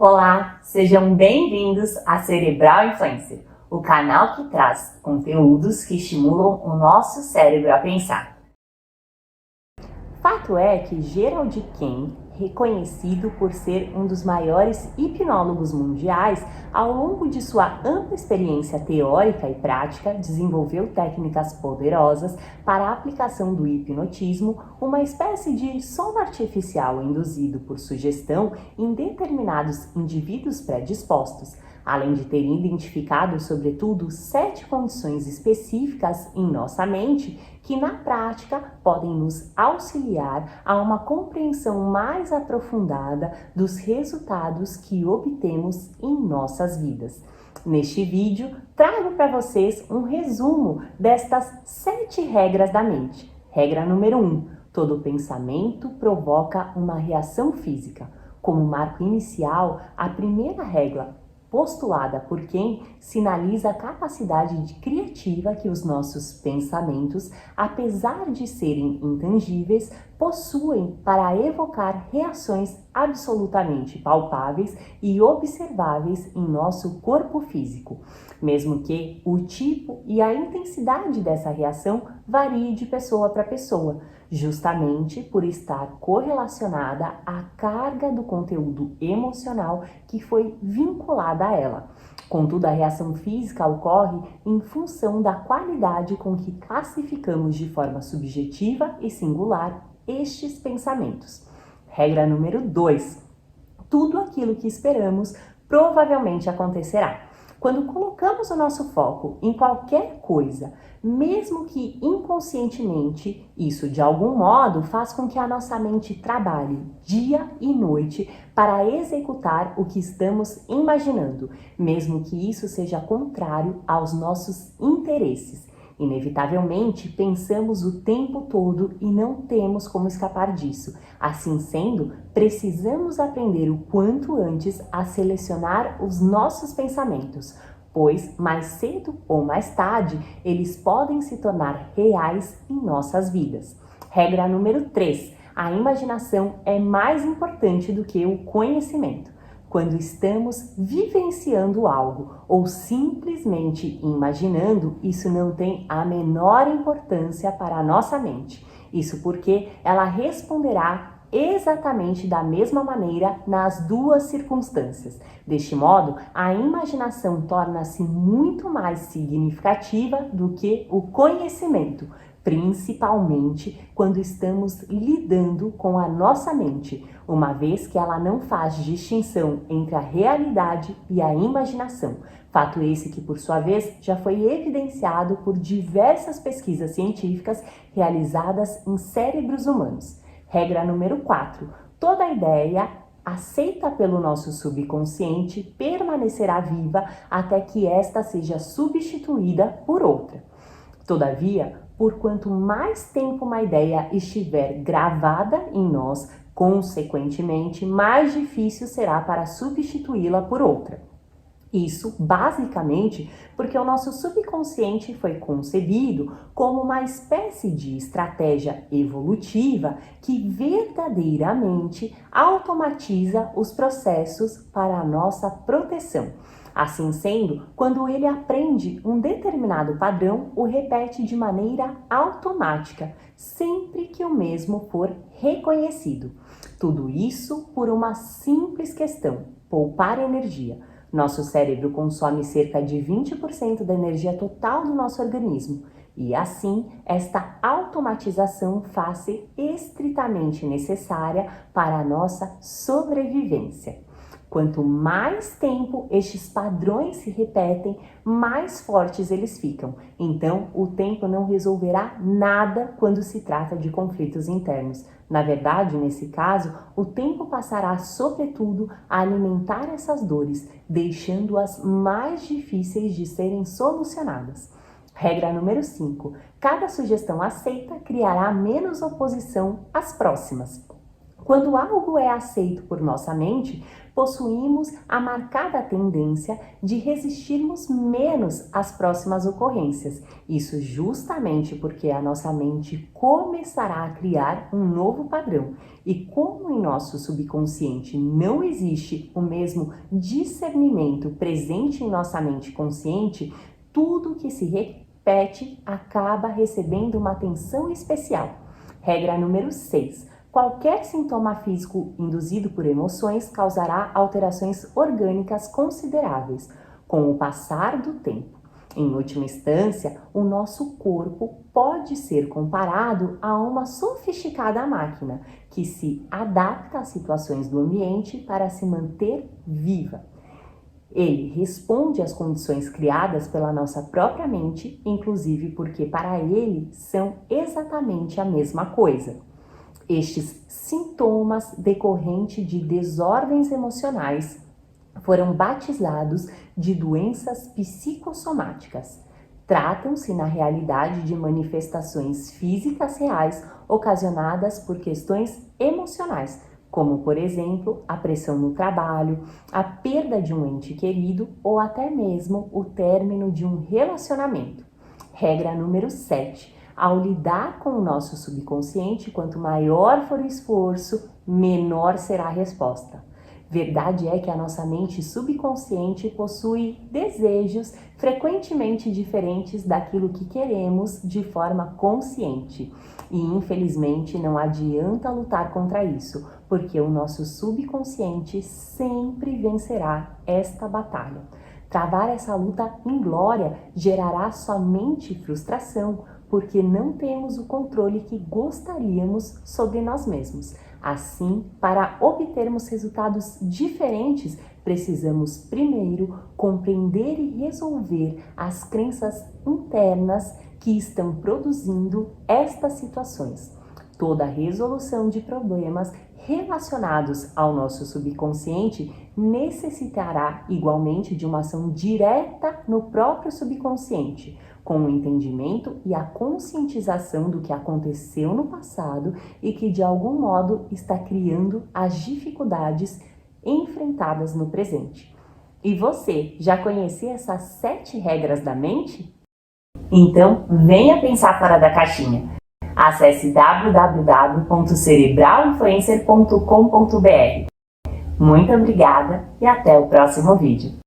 Olá, sejam bem-vindos a Cerebral Influencer, o canal que traz conteúdos que estimulam o nosso cérebro a pensar. Fato é que Gerald Kane, reconhecido por ser um dos maiores hipnólogos mundiais, ao longo de sua ampla experiência teórica e prática, desenvolveu técnicas poderosas para a aplicação do hipnotismo, uma espécie de sono artificial induzido por sugestão em determinados indivíduos predispostos, além de ter identificado, sobretudo, 7 condições específicas em nossa mente que, na prática, podem nos auxiliar a uma compreensão mais aprofundada dos resultados que obtemos em nossas vidas. Neste vídeo, trago para vocês um resumo destas 7 regras da mente. Regra número 1. Todo pensamento provoca uma reação física. Como marco inicial, a primeira regra postulada por quem sinaliza a capacidade criativa que os nossos pensamentos, apesar de serem intangíveis, possuem para evocar reações absolutamente palpáveis e observáveis em nosso corpo físico, mesmo que o tipo e a intensidade dessa reação varie de pessoa para pessoa, justamente por estar correlacionada à carga do conteúdo emocional que foi vinculada a ela. Contudo, a reação física ocorre em função da qualidade com que classificamos de forma subjetiva e singular estes pensamentos. Regra número 2. Tudo aquilo que esperamos provavelmente acontecerá. Quando colocamos o nosso foco em qualquer coisa, mesmo que inconscientemente, isso de algum modo faz com que a nossa mente trabalhe dia e noite para executar o que estamos imaginando, mesmo que isso seja contrário aos nossos interesses. Inevitavelmente, pensamos o tempo todo e não temos como escapar disso. Assim sendo, precisamos aprender o quanto antes a selecionar os nossos pensamentos, pois mais cedo ou mais tarde eles podem se tornar reais em nossas vidas. Regra número 3. A imaginação é mais importante do que o conhecimento. Quando estamos vivenciando algo ou simplesmente imaginando, isso não tem a menor importância para a nossa mente. Isso porque ela responderá exatamente da mesma maneira nas duas circunstâncias. Deste modo, a imaginação torna-se muito mais significativa do que o conhecimento, principalmente quando estamos lidando com a nossa mente, uma vez que ela não faz distinção entre a realidade e a imaginação. Fato esse que, por sua vez, já foi evidenciado por diversas pesquisas científicas realizadas em cérebros humanos. Regra número 4. Toda ideia aceita pelo nosso subconsciente permanecerá viva até que esta seja substituída por outra. Todavia, por quanto mais tempo uma ideia estiver gravada em nós, consequentemente, mais difícil será para substituí-la por outra. Isso, basicamente, porque o nosso subconsciente foi concebido como uma espécie de estratégia evolutiva que verdadeiramente automatiza os processos para a nossa proteção. Assim sendo, quando ele aprende um determinado padrão, o repete de maneira automática, sempre que o mesmo for reconhecido. Tudo isso por uma simples questão: poupar energia. Nosso cérebro consome cerca de 20% da energia total do nosso organismo e, assim, esta automatização faz-se estritamente necessária para a nossa sobrevivência. Quanto mais tempo estes padrões se repetem, mais fortes eles ficam. Então, o tempo não resolverá nada quando se trata de conflitos internos. Na verdade, nesse caso, o tempo passará, sobretudo, a alimentar essas dores, deixando-as mais difíceis de serem solucionadas. Regra número 5. Cada sugestão aceita criará menos oposição às próximas. Quando algo é aceito por nossa mente, possuímos a marcada tendência de resistirmos menos às próximas ocorrências. Isso justamente porque a nossa mente começará a criar um novo padrão. E como em nosso subconsciente não existe o mesmo discernimento presente em nossa mente consciente, tudo que se repete acaba recebendo uma atenção especial. Regra número 6. Qualquer sintoma físico induzido por emoções causará alterações orgânicas consideráveis com o passar do tempo. Em última instância, o nosso corpo pode ser comparado a uma sofisticada máquina que se adapta às situações do ambiente para se manter viva. Ele responde às condições criadas pela nossa própria mente, inclusive porque para ele são exatamente a mesma coisa. Estes sintomas decorrentes de desordens emocionais foram batizados de doenças psicossomáticas. Tratam-se, na realidade, de manifestações físicas reais ocasionadas por questões emocionais, como, por exemplo, a pressão no trabalho, a perda de um ente querido ou até mesmo o término de um relacionamento. Regra número 7. Ao lidar com o nosso subconsciente, quanto maior for o esforço, menor será a resposta. Verdade é que a nossa mente subconsciente possui desejos frequentemente diferentes daquilo que queremos de forma consciente. E infelizmente não adianta lutar contra isso, porque o nosso subconsciente sempre vencerá esta batalha. Travar essa luta inglória gerará somente frustração, porque não temos o controle que gostaríamos sobre nós mesmos. Assim, para obtermos resultados diferentes, precisamos primeiro compreender e resolver as crenças internas que estão produzindo estas situações. Toda resolução de problemas relacionados ao nosso subconsciente necessitará igualmente de uma ação direta no próprio subconsciente, com o entendimento e a conscientização do que aconteceu no passado e que de algum modo está criando as dificuldades enfrentadas no presente. E você, já conhecia essas 7 regras da mente? Então, venha pensar fora da caixinha. Acesse www.cerebralinfluencer.com.br. Muito obrigada e até o próximo vídeo.